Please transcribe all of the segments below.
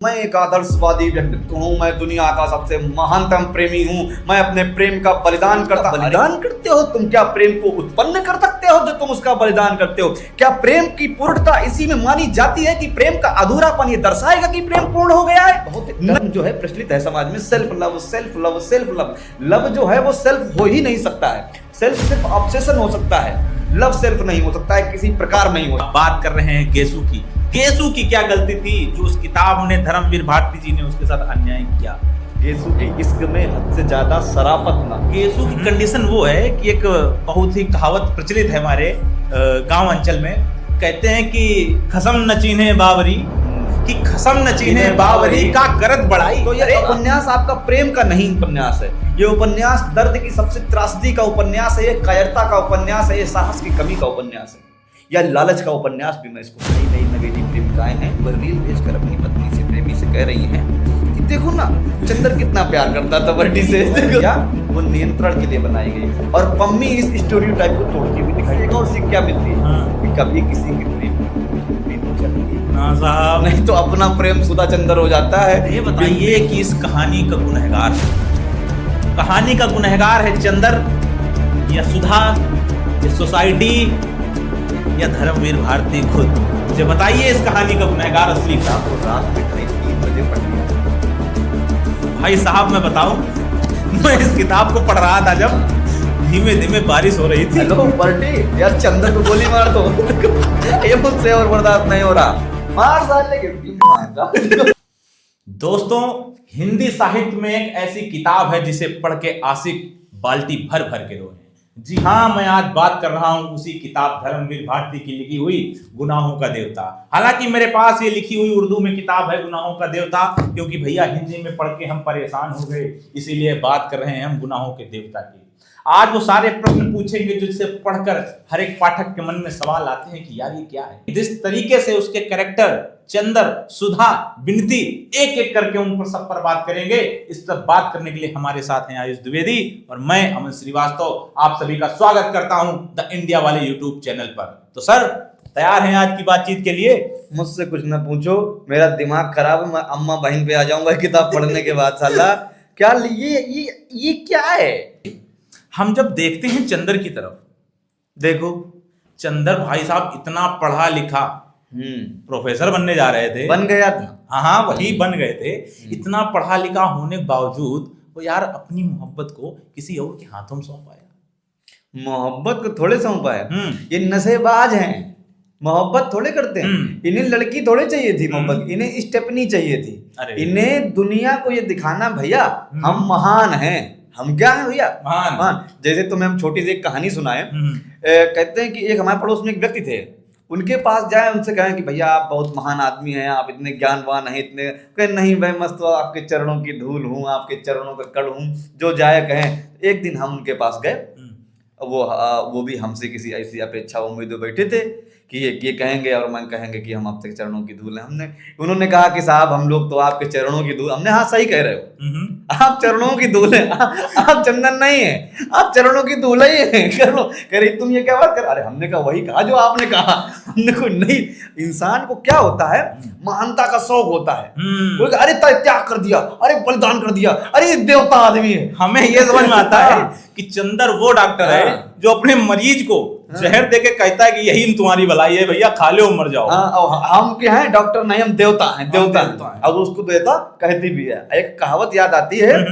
मैं एक आदर्शवादी व्यक्तित्व हूँ। मैं दुनिया का सबसे महानतम प्रेमी हूँ। मैं अपने प्रेम का बलिदान करते हो। तुम क्या प्रेम को उत्पन्न कर सकते हो जो तुम उसका बलिदान करते हो? क्या प्रेम की पूर्णता इसी में मानी जाती है कि प्रेम का अधूरापन ये दर्शाएगा कि प्रेम पूर्ण हो गया है? बहुत जो है प्रचलित है समाज में, self love self love self love. Love जो है वो सेल्फ हो ही नहीं सकता है। सेल्फ सिर्फ ऑब्सेशन हो सकता है, लव सेल्फ नहीं हो सकता है, किसी प्रकार नहीं हो। बात कर रहे हैं गेसु की। गेसु की क्या गलती थी जो उस किताब में धर्मवीर भारती जी ने उसके साथ अन्याय किया? गेसु के इश्क में हद से ज्यादा शराफत ना। गेसु की कंडीशन वो है कि एक बहुत ही कहावत प्रचलित है हमारे गांव अंचल में। कहते हैं कि खसम न चीन्हे बावरी, कि खसम न चीन्हे बावरी का करत बढ़ाई। तो ये उपन्यास आपका प्रेम का नहीं उपन्यास है, ये उपन्यास दर्द की सबसे त्रासदी का उपन्यास है, ये कायरता का उपन्यास है, ये साहस की कमी का उपन्यास है, या लालच का उपन्यास भी मैं इसको। नई नई नवेली प्रेमिकाएं हैं, वह रील भेजकर अपनी पत्नी से, प्रेमी से कह रही हैं कि देखो ना चंदर कितना प्यार करता था बर्डी से। क्या वो नियंत्रण के लिए बनाई गई। और पम्मी इस स्टोरियोटाइप को तोड़ती हुई दिखाई। एक और सीख क्या मिलती है कि कभी किसी की प्रेम ना साहब, नहीं तो अपना प्रेम सुधा चंदर हो जाता है। ये बताइए कि इस कहानी का गुनहगार है, कहानी का गुनहगार है चंदर या सुधा या सोसाइटी या धर्मवीर भारती खुद? मुझे बताइए इस कहानी का गुनहगार असली था। रात में करीब 3 बजे पढ़ी। भाई साहब मैं बताऊं, मैं इस किताब को पढ़ रहा था जब धीमे धीमे बारिश हो रही थी। हेलो बर्डी, यार चंदर को गोली मार दो। ये मुझसे और बर्दाश्त नहीं हो रहा। मार साले के। दोस्तों, हिंदी साहित्य में एक ऐसी किताब है जिसे पढ़ के आशिक बाल्टी भर भर के रोए। जी हाँ, मैं आज बात कर रहा हूं उसी किताब धर्मवीर भारती की लिखी हुई गुनाहों का देवता। हालांकि मेरे पास ये लिखी हुई उर्दू में किताब है गुनाहों का देवता, क्योंकि भैया हिंदी में पढ़ के हम परेशान हो गए, इसीलिए बात कर रहे हैं हम गुनाहों के देवता की। आज वो सारे प्रश्न पूछेंगे जिससे पढ़कर हर एक पाठक के मन में सवाल आते हैं कि यार ये क्या है। जिस तरीके से उसके कैरेक्टर चंदर, सुधा, बिनती एक एक करके उन पर सब पर बात करेंगे। इस पर बात करने के लिए हमारे साथ हैं आयुष द्विवेदी और मैं अमन श्रीवास्तव। आप सभी का स्वागत करता हूं द इंडिया वाले यूट्यूब चैनल पर। तो सर, तैयार हैं आज की बातचीत के लिए? मुझसे कुछ ना पूछो, मेरा दिमाग खराब है। मैं अम्मा बहन पे आ जाऊंगा किताब पढ़ने के बाद। साला क्या ये क्या है? हम जब देखते हैं चंदर की तरफ, देखो चंदर भाई साहब इतना पढ़ा लिखा, प्रोफेसर बनने जा रहे थे, बन गया था। हाँ वही बन गए थे। इतना पढ़ा लिखा होने के बावजूद वो यार अपनी मोहब्बत को किसी और के हाथों में सौंपाया। मोहब्बत को थोड़े सौंपा है, ये नशेबाज हैं, मोहब्बत थोड़े करते हैं। इन्हें लड़की थोड़े चाहिए थी मोहब्बत, इन्हें स्टेपनी चाहिए थी। इन्हें दुनिया को ये दिखाना भैया हम महान हैं। हम क्या है भैया? महान। जैसे तुम्हें हम छोटी सी एक कहानी सुनाए। कहते हैं कि एक हमारे पड़ोस में एक व्यक्ति थे, उनके पास जाए, उनसे कहें कि भैया आप बहुत महान आदमी हैं, आप इतने ज्ञानवान हैं, इतने कहें नहीं भाई मस्त तो आपके चरणों की धूल हूँ, आपके चरणों का कण हूँ, जो जाए कहें। एक दिन हम उनके पास गए, वो भी हमसे किसी ऐसी अपेक्षा उम्मीद बैठे थे कि ये कहेंगे और मैं कहेंगे कि हम आपके चरणों की धूल हैं। उन्होंने कहा कि साहब हम लोग तो आपके चरणों की धूल। हमने हाँ सही कह रहे हो, आप चरणों की धूल हैं, आप चंदन नहीं है, आप चरणों की धूल ही है। कर लो। कह रही तुम ये क्या बात कर? अरे हमने कहा वही कहा जो आपने कहा। हमने कोई नहीं। इंसान को क्या होता है, महानता का शौक होता है। अरे त्याग कर दिया, अरे बलिदान कर दिया, अरे देवता आदमी है। हमें ये समझ में आता है कि चंदर वो डॉक्टर है जो अपने मरीज को जहर देके कहता है कि यही तुम्हारी भलाई है भैया, खा लो मर जाओ। हम क्या हैं? डॉक्टर नहीं, हम देवता हैं। देवता हैं। अब उसको देवता कहती भी है। एक कहावत याद आती है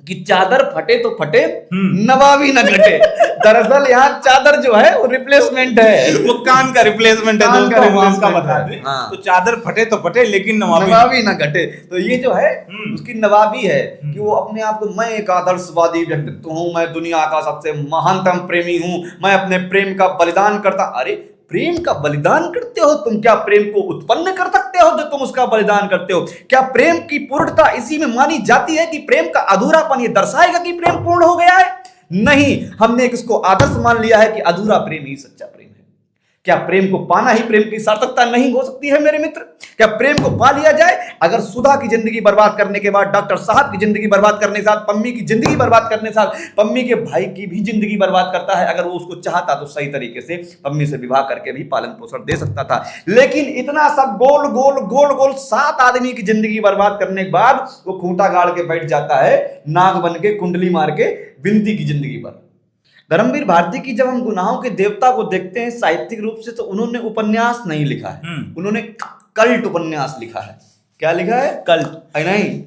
कि चादर फटे तो फटे, नवाबी न घटे। दरअसल यहाँ चादर जो है वो रिप्लेसमेंट है, वो कान का रिप्लेसमेंट है दोस्तों, बता दें। तो चादर फटे तो फटे लेकिन नवाबी न घटे। तो ये जो है उसकी नवाबी है कि वो अपने आप को, मैं एक आदर्शवादी व्यक्तित्व हूँ, मैं दुनिया का सबसे महानतम प्रेमी हूँ, मैं अपने प्रेम का बलिदान करता। अरे प्रेम का बलिदान करते हो? तुम क्या प्रेम को उत्पन्न कर सकते हो जो तुम उसका बलिदान करते हो? क्या प्रेम की पूर्णता इसी में मानी जाती है कि प्रेम का अधूरापन ये दर्शाएगा कि प्रेम पूर्ण हो गया है? नहीं, हमने इसको आदर्श मान लिया है कि अधूरा प्रेम ही सच्चा प्रेम है। क्या प्रेम को पाना ही प्रेम की सार्थकता नहीं हो सकती है मेरे मित्र? क्या प्रेम को पा लिया जाए? अगर सुधा की जिंदगी बर्बाद करने के बाद, डॉक्टर साहब की जिंदगी बर्बाद करने के साथ, पम्मी की जिंदगी बर्बाद करने के साथ, पम्मी के भाई की भी जिंदगी बर्बाद करता है, अगर वो उसको चाहता तो सही तरीके से पम्मी से विवाह करके भी पालन पोषण दे सकता था। लेकिन इतना सब गोल गोल गोल गोल 7 आदमी की जिंदगी बर्बाद करने के बाद वो खूंटा गाड़ के बैठ जाता है, नाग बन के, कुंडली मार के, विनती की जिंदगी पर। धर्मवीर भारती की जब हम गुनाहों के देवता को देखते हैं साहित्यिक रूप से, तो उन्होंने उपन्यास नहीं लिखा है, उन्होंने कल्ट उपन्यास लिखा है। क्या लिखा है? कल्ट नहीं,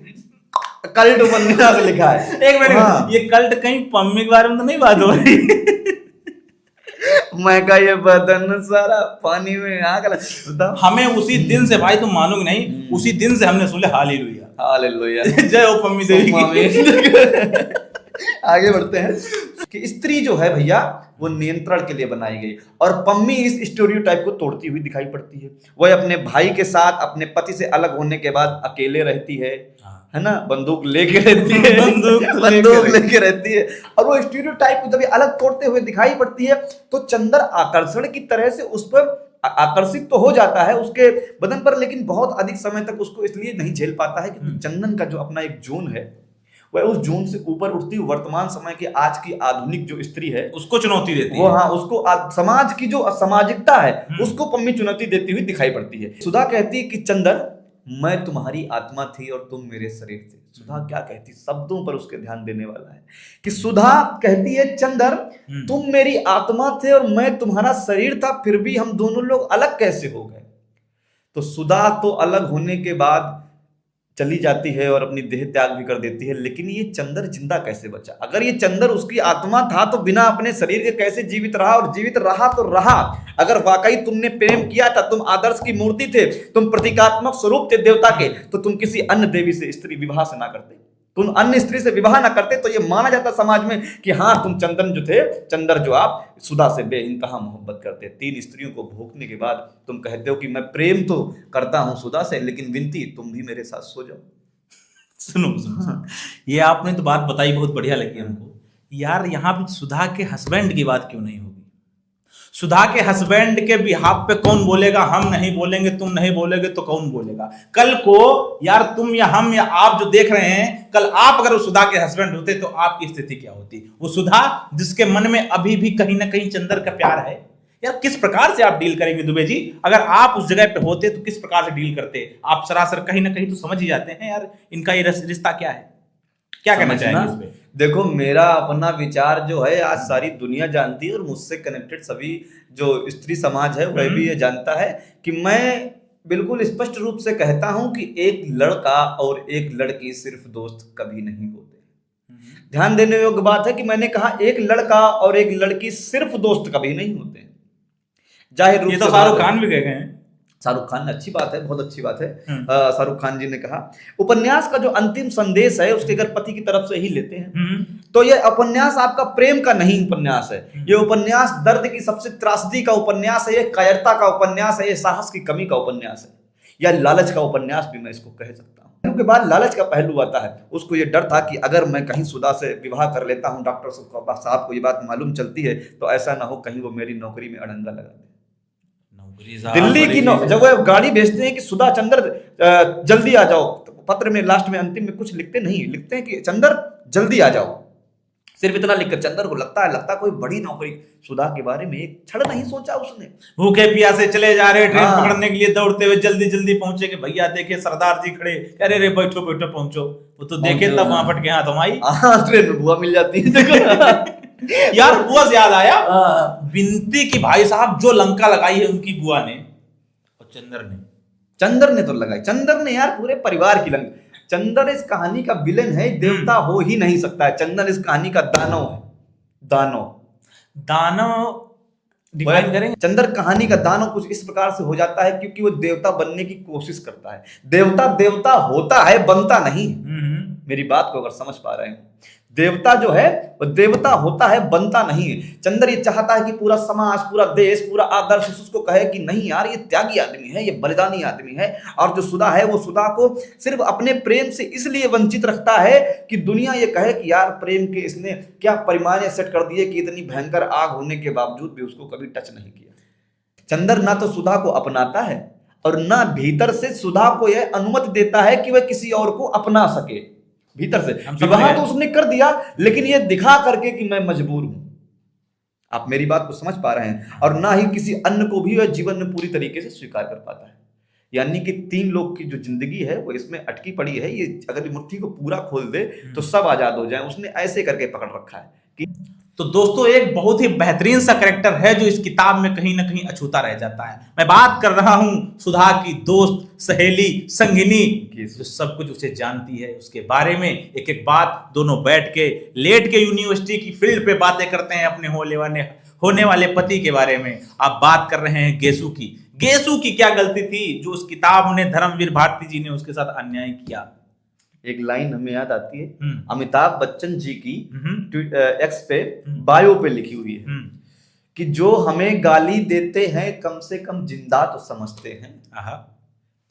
कल्ट उपन्यास लिखा है। एक मिनट, हाँ। ये कल्ट कहीं पम्मी के बारे में तो नहीं बात हो रही? मैं का ये बदन सारा पानी में आग लगा। हमें उसी दिन से, भाई तुम मानोगे नहीं, उसी दिन से हमने सुने हालेलुया हालेलुया जय हो पम्मी देवी। आगे बढ़ते हैं कि स्त्री जो है भैया वो नियंत्रण के लिए बनाई गई, और पम्मी इस स्टीरियोटाइप को तोड़ती हुई दिखाई पड़ती है। वह अपने भाई के साथ अपने पति से अलग होने के बाद अकेले रहती है ना, बंदूक लेके रहती है, बंदूक लेके रहती है, और वो स्टीरियोटाइप को जब ये अलग तोड़ते हुए दिखाई पड़ती है तो चंदर आकर्षण की तरह से उस पर आकर्षित तो हो जाता है उसके बदन पर, लेकिन बहुत अधिक समय तक उसको इसलिए नहीं झेल पाता है कि चंदन का जो अपना एक जोन है वह उस जोन से ऊपर उठती हुई वर्तमान समय की आज की आधुनिक जो स्त्री है उसको चुनौती देती वो है। हाँ, उसको समाज की जो असामाजिकता है उसको पम्मी चुनौती देती हुई दिखाई पड़ती है। सुधा कहती है कि चंदर, मैं तुम्हारी आत्मा थी और तुम मेरे शरीर थे। सुधा क्या कहती, शब्दों पर उसके ध्यान देने वाला है कि सुधा कहती है चंदर तुम मेरी आत्मा थे और मैं तुम्हारा शरीर था, फिर भी हम दोनों लोग अलग कैसे हो गए? तो सुधा तो अलग होने के बाद चली जाती है और अपनी देह त्याग भी कर देती है, लेकिन ये चंदर जिंदा कैसे बचा? अगर ये चंदर उसकी आत्मा था तो बिना अपने शरीर के कैसे जीवित रहा? और जीवित रहा तो रहा, अगर वाकई तुमने प्रेम किया था, तुम आदर्श की मूर्ति थे, तुम प्रतीकात्मक स्वरूप थे देवता के, तो तुम किसी अन्य देवी से स्त्री विवाह से ना करते, तुम अन्य स्त्री से विवाह ना करते, तो ये माना जाता समाज में कि हाँ तुम चंदन जो थे, चंदर जो आप सुधा से बेइंतहा मोहब्बत करते। 3 स्त्रियों को भोगने के बाद तुम कहते हो कि मैं प्रेम तो करता हूं सुधा से, लेकिन विनती तुम भी मेरे साथ सो जाओ। सुनो, ये आपने तो बात बताई, बहुत बढ़िया लगी हमको यार। यहाँ पे सुधा के हस्बैंड की बात क्यों नहीं होगी? सुधा के हस्बैंड के बिहाफ पे कौन बोलेगा? हम नहीं बोलेंगे, तुम नहीं बोलेगे तो कौन बोलेगा? कल को यार तुम या हम या आप जो देख रहे हैं, कल आप अगर सुधा के हस्बैंड होते तो आपकी स्थिति क्या होती? वो सुधा जिसके मन में अभी भी कहीं ना कहीं चंदर का प्यार है, यार किस प्रकार से आप डील करेंगे दुबे जी? अगर आप उस जगह पे होते तो किस प्रकार से डील करते? आप सरासर कहीं ना कहीं तो समझ ही जाते हैं यार इनका ये रिश्ता क्या है। क्या कहना चाहेंगे इस पे? देखो, मेरा अपना विचार जो है आज सारी दुनिया जानती है, और मुझसे कनेक्टेड सभी जो स्त्री समाज है वह भी ये जानता है कि मैं बिल्कुल स्पष्ट रूप से कहता हूं कि एक लड़का और एक लड़की सिर्फ दोस्त कभी नहीं होते। ध्यान देने योग्य बात है कि मैंने कहा एक लड़का और एक लड़की सिर्फ दोस्त कभी नहीं होते। जाहिर रूप से तो शाहरुख खान भी कह गए हैं। शाहरुख खान, अच्छी बात है, बहुत अच्छी बात है। शाहरुख खान जी ने कहा उपन्यास का जो अंतिम संदेश है उसके अगर पति की तरफ से ही लेते हैं तो ये उपन्यास आपका प्रेम का नहीं उपन्यास है, ये उपन्यास दर्द की सबसे त्रासदी का उपन्यास है, ये कायरता का उपन्यास है, ये साहस की कमी का उपन्यास है, या लालच का उपन्यास भी मैं इसको कह सकता हूँ। के बाद लालच का पहलू आता है। उसको ये डर था कि अगर मैं कहीं सुधा से विवाह कर लेता हूँ, डॉक्टर साहब को ये बात मालूम चलती है, तो ऐसा ना हो कहीं वो मेरी नौकरी में अड़ंगा लगा दे। दिल्ली की जब वो गाड़ी भेजते हैं कि सुधा चंदर जल्दी आ जाओ, तो पत्र में लास्ट में अंतिम में कुछ लिखते नहीं, लिखते हैं कि चंदर जल्दी आ जाओ, सिर्फ इतना लिखकर। चंदर को लगता कोई बड़ी नौकरी, सुधा के बारे में एक क्षण नहीं सोचा उसने। भूखे प्यासे चले जा रहे ट्रेन पकड़ने के लिए, दौड़ते हुए जल्दी जल्दी पहुंचे कि भैया देखे सरदार जी खड़े, अरे रे बैठो बैठो पहुंचो, वो तो देखे तब वहां फट के हाथ हमारी ट्रेन में बुआ मिल जाती है। देखो यार बुआ से याद आया, विनती की भाई साहब जो लंका लगाई है उनकी बुआ ने और चंदर ने तो लगाई। चंदर ने यार पूरे परिवार की लंका। चंदर इस कहानी का विलेन है, देवता हो ही नहीं सकता है। चंदर इस कहानी का दानव है, दानव डिफाइन करेंगे। चंदर कहानी का दानव कुछ इस प्रकार से हो जाता है क्योंकि वो देवता बनने की कोशिश करता है। देवता होता है, बनता नहीं। मेरी बात को अगर समझ पा रहे हैं, देवता जो है वो देवता होता है, बनता नहीं है। चंदर ये चाहता है कि पूरा समाज, पूरा देश, पूरा आदर्श उसको कहे कि नहीं यार ये त्यागी आदमी है, ये बलिदानी आदमी है। और जो सुधा है वो सुधा को सिर्फ अपने प्रेम से इसलिए वंचित रखता है कि दुनिया ये कहे कि यार प्रेम के इसने क्या परिमाण सेट कर दिए कि इतनी भयंकर आग होने के बावजूद भी उसको कभी टच नहीं किया। चंदर ना तो सुधा को अपनाता है और ना भीतर से सुधा को यह अनुमति देता है कि वह किसी और को अपना सके। भीतर से विवाह तो उसने कर दिया, लेकिन यह दिखा करके कि मैं मजबूर हूं। आप मेरी बात को समझ पा रहे हैं? और ना ही किसी अन्य को भी वह जीवन में पूरी तरीके से स्वीकार कर पाता है। यानी कि 3 लोग की जो जिंदगी है वो इसमें अटकी पड़ी है। ये अगर मुट्ठी को पूरा खोल दे तो सब आजाद हो जाए। उसने ऐसे करके पकड़ रखा है कि तो दोस्तों एक बहुत ही बेहतरीन सा कैरेक्टर है जो इस किताब में कहीं ना कहीं अछूता रह जाता है। मैं बात कर रहा हूं सुधा की दोस्त, सहेली, संगिनी, जो सब कुछ उसे जानती है, उसके बारे में एक एक बात दोनों बैठ के लेट के यूनिवर्सिटी की फील्ड पे बातें करते हैं अपने होने वाले पति के बारे में। आप बात कर रहे हैं गेसु की। गेसु की क्या गलती थी जो उस किताब में धर्मवीर भारती जी ने उसके साथ अन्याय किया? एक लाइन हमें याद आती है अमिताभ बच्चन जी की एक्स पे बायो पे लिखी हुई है कि जो हमें गाली देते हैं कम से कम जिंदा तो समझते हैं,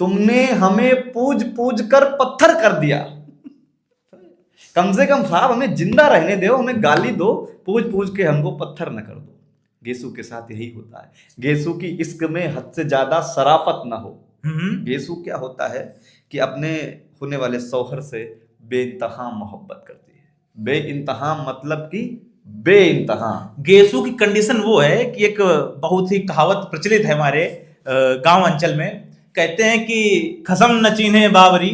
तुमने हमें पूज पूज कर पत्थर कर दिया। कम से कम साहब हमें जिंदा रहने दो, हमें गाली दो, पूज पूज के हमको पत्थर न कर दो। गेसु के साथ यही होता है। गेसु की इश्क में हद से ज्यादा शराफत ना हो। गेसु क्या होता है कि अपने होने वाले शौहर से बेइंतहा मोहब्बत करती है। बेइंतहा मतलब कि बेइंतहा। गेसु की कंडीशन वो है कि एक बहुत ही कहावत प्रचलित है हमारे गांव अंचल में, कहते हैं कि खसम न चीन्हे बावरी,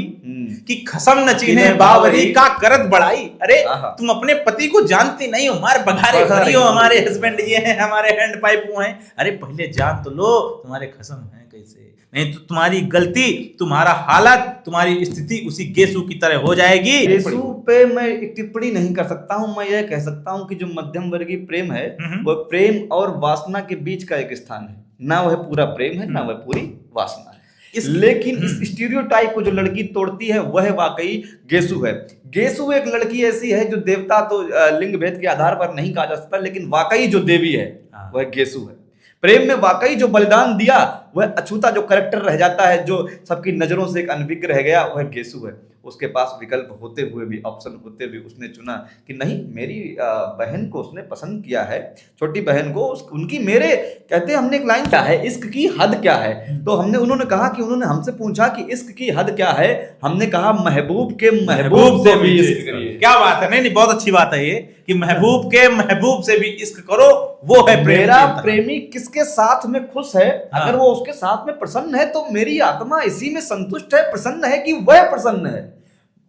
कि खसम न चीन्हे बावरी का करत बढ़ाई। अरे तुम अपने पति को जानती नहीं हो, मार बघारे भरी हो, हमारे हस्बैंड ये हैं, हमारे हैंड पाइप वो हैं। अरे पहले जान तो लो तुम्हारे खसम है कैसे, नहीं तो तुम्हारी गलती, तुम्हारा हालत, तुम्हारी स्थिति उसी गेसु की तरह हो जाएगी। गेसु पे मैं एक टिप्पणी नहीं कर सकता हूं। मैं यह कह सकता हूं कि जो मध्यम वर्गीय प्रेम है वह प्रेम और वासना के बीच का एक स्थान है। ना वह पूरा प्रेम है, ना वह पूरी वासना है। लेकिन इस स्टीरियोटाइप को जो लड़की तोड़ती है वह वाकई गेसु है। गेसु एक लड़की ऐसी है जो देवता तो लिंग भेद के आधार पर नहीं कहा जा सकता, लेकिन वाकई जो देवी है वह गेसु है। प्रेम में वाकई जो बलिदान दिया वह अछूता जो कैरेक्टर रह जाता है, जो सबकी नजरों से एक अनभिज्ञ रह गया, वह गेसु है। उसके पास विकल्प होते हुए भी, ऑप्शन होते भी, उसने चुना कि नहीं, मेरी बहन को उसने पसंद किया है, छोटी बहन को। उनकी मेरे कहते हैं, हमने एक लाइन क्या है, इश्क की हद क्या है। तो उन्होंने कहा कि उन्होंने हमसे पूछा कि इश्क की हद क्या है। हमने कहा महबूब के महबूब से भी इश्क करिए। क्या बात है, नहीं बहुत अच्छी बात है ये कि महबूब के महबूब से भी इश्क करो, वो है मेरा प्रेमी किसके साथ में खुश है। अगर वो उसके साथ में प्रसन्न है तो मेरी आत्मा इसी में संतुष्ट है, प्रसन्न है कि वह प्रसन्न है।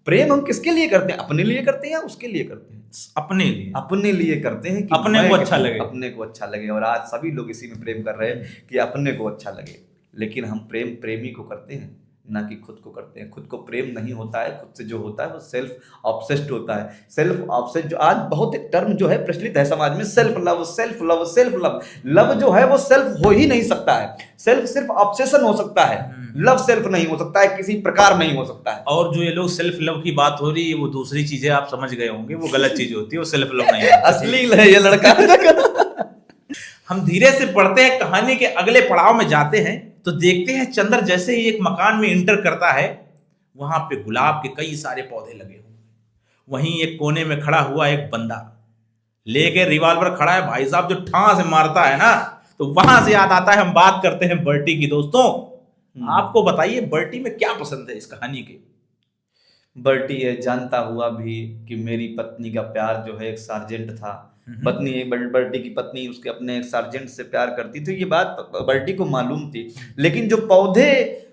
प्रेम हम किसके लिए करते हैं? अपने लिए करते हैं या उसके लिए करते हैं? अपने लिए करते हैं कि अपने को अच्छा लगे, अपने को अच्छा लगे। और आज सभी लोग इसी में प्रेम कर रहे हैं कि अपने को अच्छा लगे। लेकिन हम प्रेम प्रेमी को करते हैं, ना कि खुद को करते हैं। खुद को प्रेम नहीं होता है, खुद से जो होता है वो सेल्फ ऑब्सेस्ड होता है। सेल्फ ऑब्सेस्ड जो आज बहुत एक टर्म जो है प्रचलित है समाज में, self love, self love, self love. Love जो है वो सेल्फ हो ही नहीं सकता है। सेल्फ सिर्फ ऑब्सेशन हो सकता है, लव सेल्फ नहीं हो सकता है, किसी प्रकार नहीं हो सकता है। और जो ये लोग सेल्फ लव की बात हो रही है वो दूसरी चीजें आप समझ गए होंगे, वो गलत चीज होती है, वो सेल्फ लव नहीं है। अश्लील है ये लड़का। हम धीरे से पढ़ते हैं, कहानी के अगले पड़ाव में जाते हैं तो देखते हैं चंद्र जैसे ही एक मकान में इंटर करता है, वहां पे गुलाब के कई सारे पौधे लगे हुए। वहीं एक कोने में खड़ा हुआ एक बंदा लेके रिवॉल्वर खड़ा है। भाई साहब जो ठां से मारता है ना, तो वहां से याद आता है, हम बात करते हैं बर्टी की। दोस्तों आपको बताइए बर्टी में क्या पसंद है इस कहानी के? बर्टी है जानता हुआ भी कि मेरी पत्नी का प्यार जो है एक सार्जेंट था। पत्नी बर्टी की पत्नी उसके अपने एक सार्जेंट से प्यार करती थी, ये बात बर्टी को मालूम थी। लेकिन जो पौधे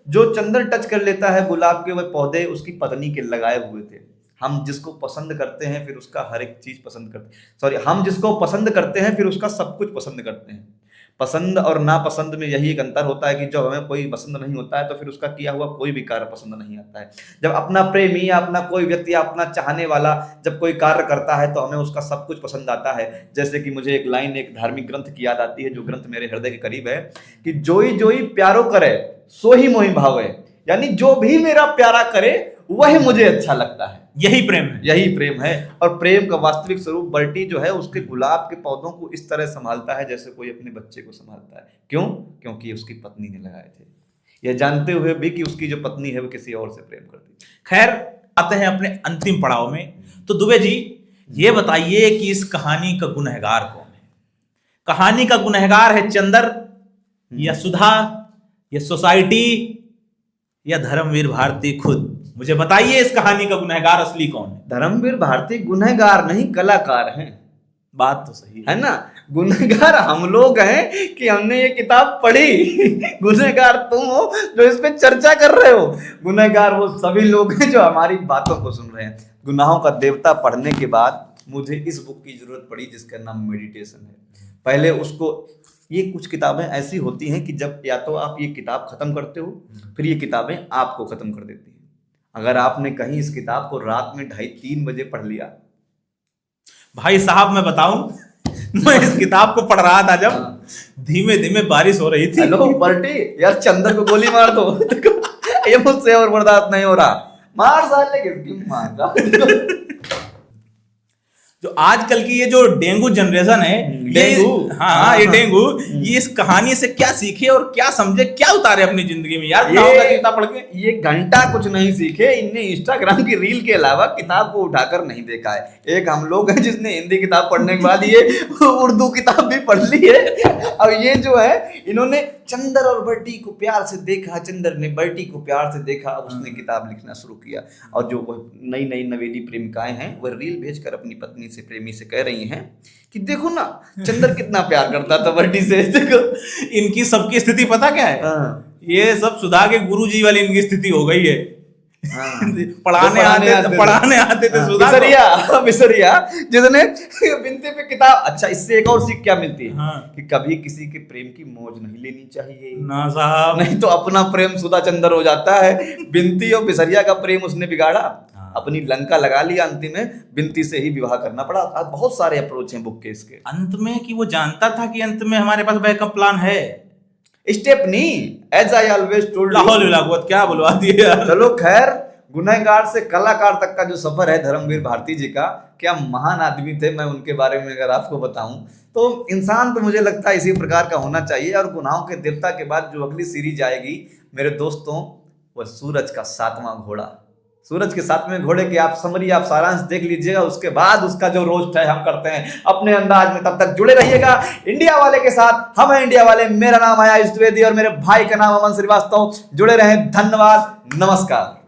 जो चंद्र टच कर लेता है गुलाब के, वह पौधे उसकी पत्नी के लगाए हुए थे। हम जिसको पसंद करते हैं फिर उसका हर एक चीज पसंद करते हैं। हम जिसको पसंद करते हैं फिर उसका सब कुछ पसंद करते हैं। पसंद और नापसंद में यही एक अंतर होता है कि जब हमें कोई पसंद नहीं होता है तो फिर उसका किया हुआ कोई भी कार्य पसंद नहीं आता है। जब अपना प्रेमी या अपना कोई व्यक्ति या अपना चाहने वाला जब कोई कार्य करता है तो हमें उसका सब कुछ पसंद आता है। जैसे कि मुझे एक लाइन एक धार्मिक ग्रंथ की याद आती है, जो ग्रंथ मेरे हृदय के करीब है, कि जोई जोई प्यारो करे सो ही मोहि भावे। यानी जो भी मेरा प्यारा करे वही मुझे अच्छा लगता है। यही प्रेम है, यही प्रेम है। और प्रेम का वास्तविक स्वरूप बर्टी जो है उसके गुलाब के पौधों को इस तरह संभालता है जैसे कोई अपने बच्चे को संभालता है। क्यों? क्योंकि उसकी पत्नी ने लगाए थे, यह जानते हुए भी कि उसकी जो पत्नी है वो किसी और से प्रेम करती। खैर आते हैं अपने अंतिम पड़ाव में। तो दुबे जी ये बताइए कि इस कहानी का गुनहगार कौन है? कहानी का गुनहगार है चंद्र, या सुधा, या सोसाइटी, या धर्मवीर भारती खुद? मुझे बताइए इस कहानी का गुनहगार असली कौन है? धर्मवीर भारती गुनहगार नहीं, कलाकार हैं। बात तो सही है ना, गुनहगार हम लोग हैं कि हमने ये किताब पढ़ी। गुनहगार तुम हो जो इस पे चर्चा कर रहे हो। गुनहगार वो सभी लोग हैं जो हमारी बातों को सुन रहे हैं। गुनाहों का देवता पढ़ने के बाद मुझे इस बुक की जरूरत पड़ी जिसका नाम मेडिटेशन है। पहले उसको, ये कुछ किताबें ऐसी होती हैं कि जब या तो आप ये किताब खत्म करते हो, फिर ये किताबें आपको खत्म कर देती हैं। अगर आपने कहीं इस किताब को रात में 2:30-3 बजे पढ़ लिया, भाई साहब मैं बताऊं, मैं इस किताब को पढ़ रहा था जब धीमे धीमे बारिश हो रही थी। हेलो बर्टी, यार चंदर को गोली मार दो। ये मुझसे और बर्दाश्त नहीं हो रहा, मार साले के मार। जो आजकल की ये जो डेंगू जनरेशन है, डेंगू, हाँ ये डेंगू, ये इस कहानी से क्या सीखे और क्या समझे, क्या उतारे अपनी जिंदगी में यार? किताब पढ़ के ये घंटा कुछ नहीं सीखे। इनने इंस्टाग्राम की रील के अलावा किताब को उठाकर नहीं देखा है। एक हम लोग हैं जिसने हिंदी किताब पढ़ने के बाद ये उर्दू किताब भी पढ़ ली है। अब ये जो है, इन्होंने चंदर और बर्टी को प्यार से देखा, चंदर ने बर्टी को प्यार से देखा, अब उसने किताब लिखना शुरू किया। और जो नई नई नवेली प्रेमिकाएं हैं वह रील भेजकर अपनी पत्नी से, प्रेमी से कह रही हैं कि देखो ना चंदर कितना प्यार करता था बर्टी से। देखो इनकी सबकी स्थिति पता क्या है? ये सब सुधा के गुरुजी वाली इनकी स्थिति हो गई है। पढ़ाने आते थे सुधा बिसरिया जिसने बिनते पे किताब। अच्छा, इससे एक और सीख क्या मिलती है? कि कभी किसी के प्रेम की मौज नहीं लेनी चाहिए ना साहब, नहीं तो अपना प्रेम सुधा चंदर हो जाता है। बिनती और बिसरिया का प्रेम उसने बिगाड़ा, अपनी लंका लगा लिया, अंतिम में बिनती से ही विवाह करना पड़ा। बहुत सारे अप्रोच हैं बुक के इसके। अंत में कि वो जानता था कि अंत में हमारे पास बैकअप प्लान है। Stepney, as I always told, क्या बुलवा दिया। चलो खैर, गुनहगार से कलाकार तक का जो सफर है धर्मवीर भारती जी का, क्या महान आदमी थे। मैं उनके बारे में अगर आपको बताऊं तो इंसान तो मुझे लगता है इसी प्रकार का होना चाहिए। और गुनाहों के देवता के बाद जो अगली सीरीज आएगी मेरे दोस्तों, वह सूरज का 7वां घोड़ा। सूरज के 7वें घोड़े की आप समरी, आप सारांश देख लीजिएगा। उसके बाद उसका जो रोस्ट है हम करते हैं अपने अंदाज में। तब तक जुड़े रहिएगा इंडिया वाले के साथ। हम हैं इंडिया वाले। मेरा नाम आया द्विवेदी और मेरे भाई का नाम अमन श्रीवास्तव। जुड़े रहें, धन्यवाद, नमस्कार।